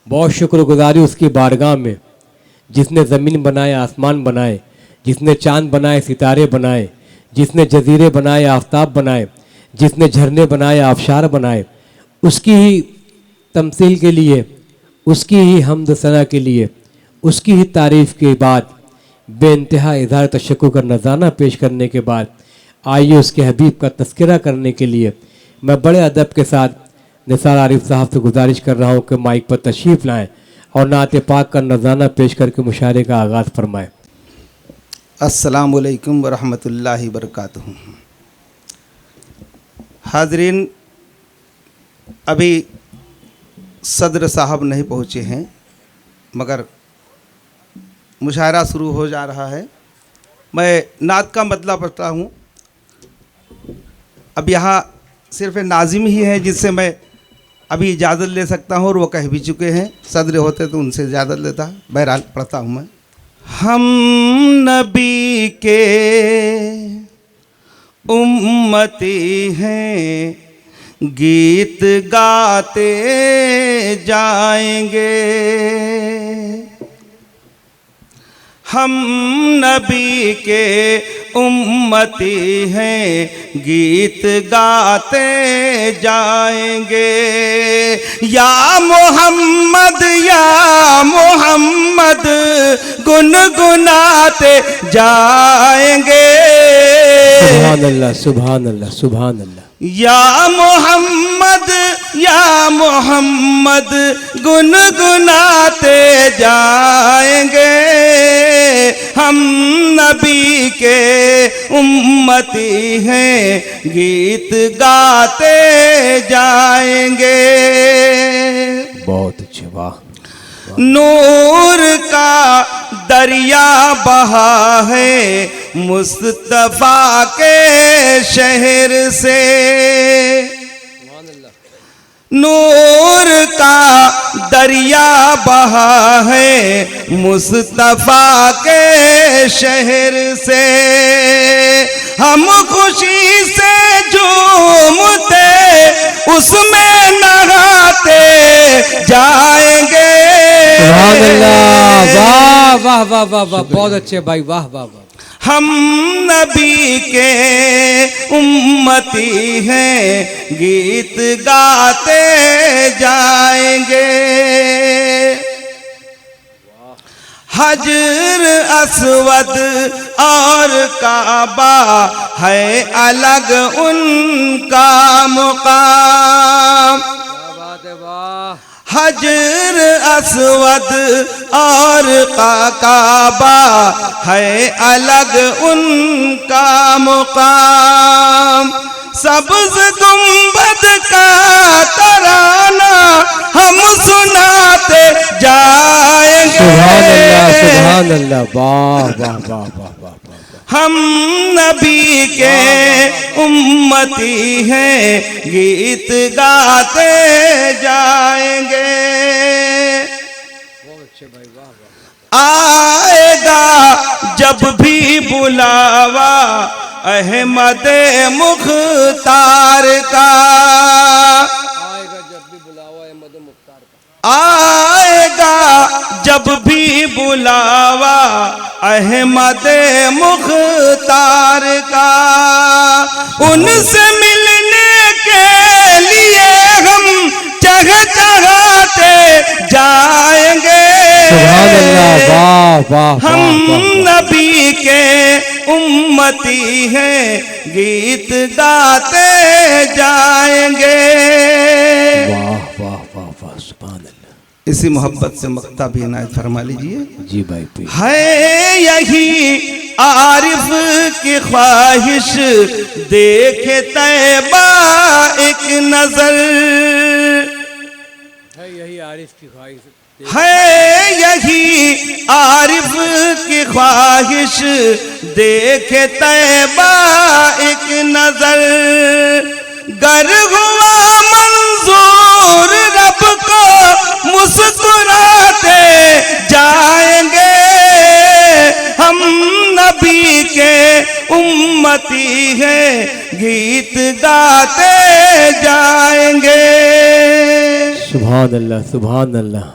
बहुत शुक्रगुजारी उसकी बारगाह में, जिसने ज़मीन बनाए, आसमान बनाए, जिसने चांद बनाए, सितारे बनाए, जिसने जजीरे बनाए, आफताब बनाए, जिसने झरने बनाए, आबशार बनाए, उसकी ही तमसील के लिए, उसकी ही हम्द सना के लिए, उसकी ही तारीफ़ के बाद बेइंतहा इज़हार तशक्कुर का नज़ाना पेश करने के बाद आइए उसके हबीब का तज़किरा करने के लिए मैं बड़े अदब के साथ निसार आरिफ साहब से गुजारिश कर रहा हूँ कि माइक पर तशरीफ़ लाएँ और नात पाक का नज़ाना पेश करके मुशायरे का आगाज़ फरमाएँ। अस्सलामु अलैकुम वरहमतुल्लाहि वबरकातुहू। हाज़रीन, अभी सदर साहब नहीं पहुँचे हैं, मगर मुशायरा शुरू हो जा रहा है। मैं नात का मतलब पढ़ता हूँ। अब यहाँ सिर्फ नाज़िम ही है जिससे मैं अभी इजाज़त ले सकता हूँ, और वो कह भी चुके हैं। सदर होते तो उनसे इजाज़त लेता। बहरहाल पढ़ता हूँ मैं। हम नबी के उम्मती हैं, गीत गाते जाएंगे। हम नबी के उम्मती हैं, गीत गाते जाएंगे। या मोहम्मद गुनगुनाते जाएंगे। सुभान अल्लाह, सुभान अल्लाह, सुभान अल्लाह। या मोहम्मद गुनगुनाते जाएंगे। हम नबी के उम्मती हैं, गीत गाते जाएंगे। बहुत अच्छे, वाह। नूर का दरिया बहा है मुस्तफा के शहर से। नूर का दरिया बहा है मुस्तफा के शहर से। हम खुशी से झूमते उसमें नहाते जाएंगे। सुभान अल्लाह, वाह वाह वाह वाह वाह, बहुत अच्छे भाई, वाह वाह वाह। हम नबी के उम्मती हैं, गीत गाते जाएंगे। हजर अस्वद और काबा है अलग उनका मुकाम। हजर अस्वद और काबा है अलग उनका मुकाम। सब्ज़ गुंबद का तराना हम सुनाते जाएंगे। सुभान अल्लाह, सुभान अल्लाह, वाह वाह वाह वाह वाह। हम नबी के उम्मती हैं, गीत गाते जाएंगे। आएगा जब भी बुलावा अहमद मुख्तार का। आएगा जब भी बुलावा अहमद मुख्तार का। उनसे मिलने के लिए हम चहचहाते जाएंगे। सुभान अल्लाह, वाह वाह। हम नबी के उम्मती हैं, गीत गाते जाएंगे। वाह वाह वाह वाह, सुभान अल्लाह। इसी मोहब्बत से मक्ता भी इनायत फरमा लीजिए। जी भाई, है यही आरिफ की ख्वाहिश, देखे तैबा एक नजर। है यही आरिफ की ख्वाहिश, है यही आरिफ की ख्वाहिश, देखे तैबा एक नजर। गर हुआ मंजूर रब को मुस्कुराते जाएंगे। हम नबी के उम्मती हैं, गीत गाते जाएंगे। सुभान अल्लाह, सुभान अल्लाह।